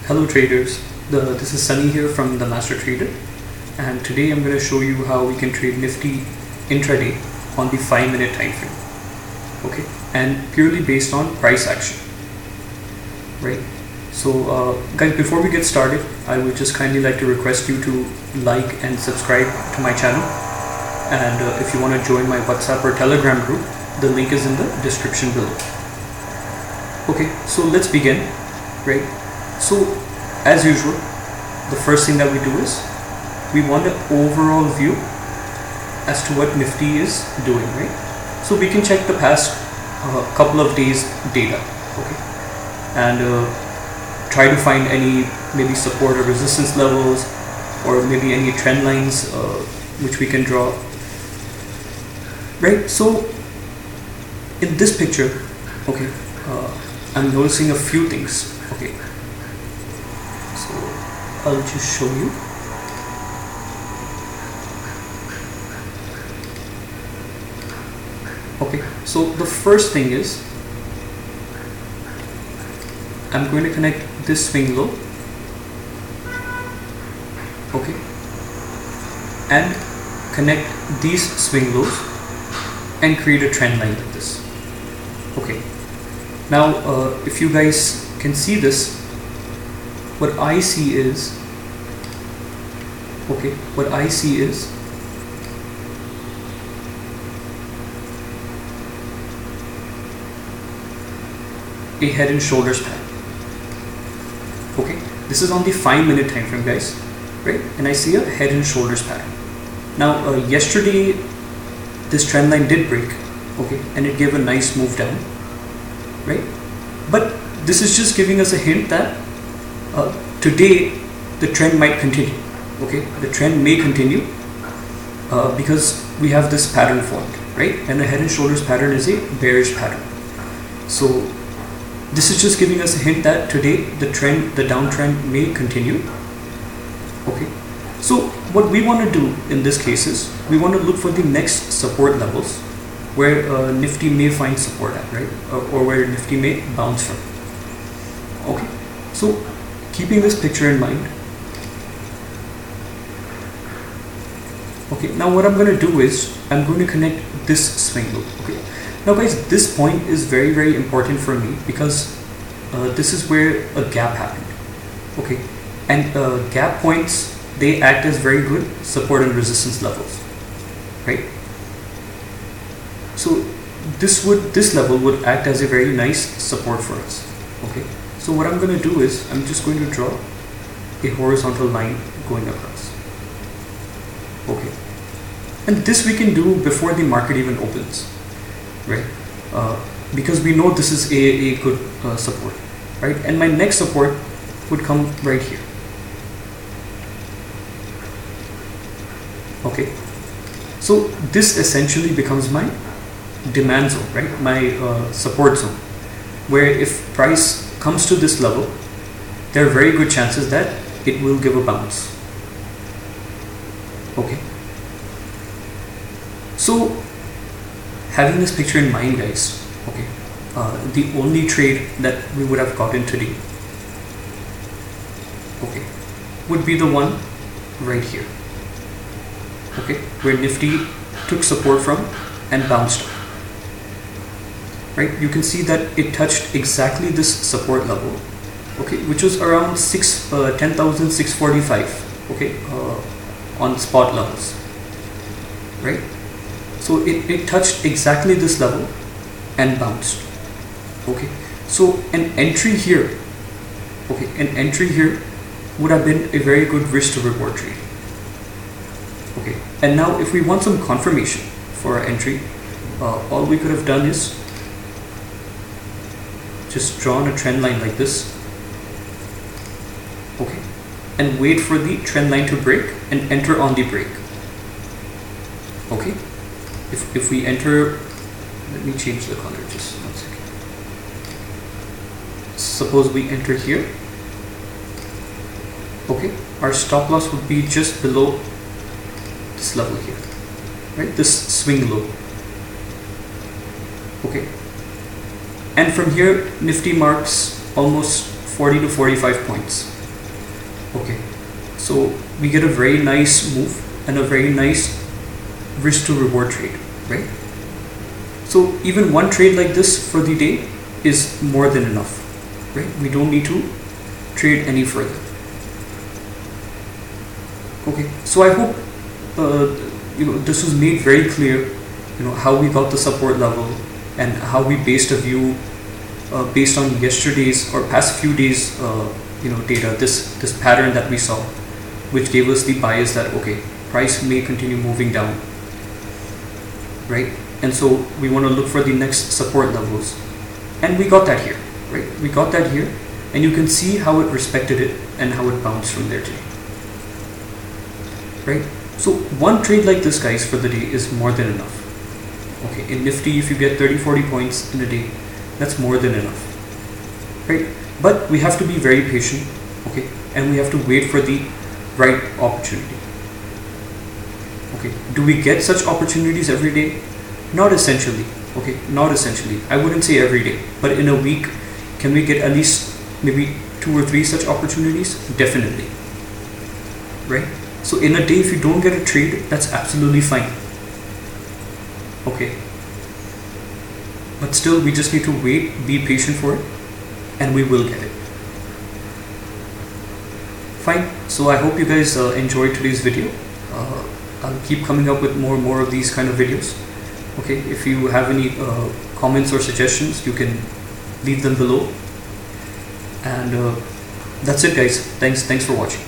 Hello traders, this is Sunny here from the Master Trader, and today I'm going to show you how we can trade Nifty intraday on the 5-minute time frame. Okay, and purely based on price action, right? So guys, before we get started, I would just kindly like to request you to like and subscribe to my channel, and if you want to join my WhatsApp or Telegram group, the link is in the description below. Okay, so let's begin, right? So as usual, the first thing that we do is we want an overall view as to what Nifty is doing, right? So we can check the past couple of days data, okay, and try to find any maybe support or resistance levels, or maybe any trend lines which we can draw, right? So in this picture, okay, I'm noticing a few things, okay. So I'll just show you. Okay, so the first thing is I'm going to connect this swing low, okay, and connect these swing lows and create a trend line like this. Okay, now if you guys can see this, what I see is, okay, what I see is a head and shoulders pattern. Okay, this is on the 5-minute time frame, guys, right? And I see a head and shoulders pattern. Now yesterday this trend line did break, okay, and it gave a nice move down, right? But this is just giving us a hint that today the trend might continue. Okay, the trend may continue because we have this pattern formed, right? And the head and shoulders pattern is a bearish pattern. So this is just giving us a hint that today the downtrend may continue. Okay, so what we want to do in this case is we want to look for the next support levels where Nifty may find support at, right? Or where Nifty may bounce from. Okay, so keeping this picture in mind, okay, now what I'm going to do is I'm going to connect this swing low. Okay, now guys, this point is very, very important for me because this is where a gap happened. Okay, and gap points, they act as very good support and resistance levels, right? So this level would act as a very nice support for us. Okay, so what I'm going to do is I'm just going to draw a horizontal line going across. Okay, and this we can do before the market even opens, right? Because we know this is a good support, right? And my next support would come right here. Okay, so this essentially becomes my demand zone, right? My support zone, where if price comes to this level, there are very good chances that it will give a bounce. Okay, so having this picture in mind, guys, okay, the only trade that we would have gotten today, okay, would be the one right here, okay, where Nifty took support from and bounced up. Right, you can see that it touched exactly this support level, okay, which was around 10,645, okay, on spot levels, right? So it touched exactly this level and bounced. Okay, so an entry here, okay, an entry here would have been a very good risk to reward trade. Okay, and now if we want some confirmation for our entry, all we could have done is just drawn a trend line like this, okay, and wait for the trend line to break and enter on the break. Okay, if we enter, let me change the color just 1 second. Suppose we enter here, okay, our stop loss would be just below this level here, right, this swing low. Okay, and from here Nifty marks almost 40 to 45 points. Okay, so we get a very nice move and a very nice risk to reward trade, right? So even one trade like this for the day is more than enough, right? We don't need to trade any further. Okay, so I hope this was made very clear, how we got the support level and how we based a view based on yesterday's or past few days data, this pattern that we saw, which gave us the bias that okay, price may continue moving down, right? And so we want to look for the next support levels, and we got that here, right? We got that here, and you can see how it respected it and how it bounced from there today, right? So one trade like this, guys, for the day is more than enough. Okay, in Nifty, if you get 30-40 points in a day, that's more than enough, right? But we have to be very patient, okay, and we have to wait for the right opportunity. Okay, do we get such opportunities every day? Not essentially, okay, not essentially. I wouldn't say every day, but in a week, can we get at least maybe 2 or 3 such opportunities? Definitely, right? So in a day, if you don't get a trade, that's absolutely fine. Okay, but still we just need to wait, be patient for it, and we will get it. Fine. So I hope you guys enjoyed today's video. I'll keep coming up with more of these kind of videos. Okay, if you have any comments or suggestions, you can leave them below. And that's it, guys. Thanks for watching.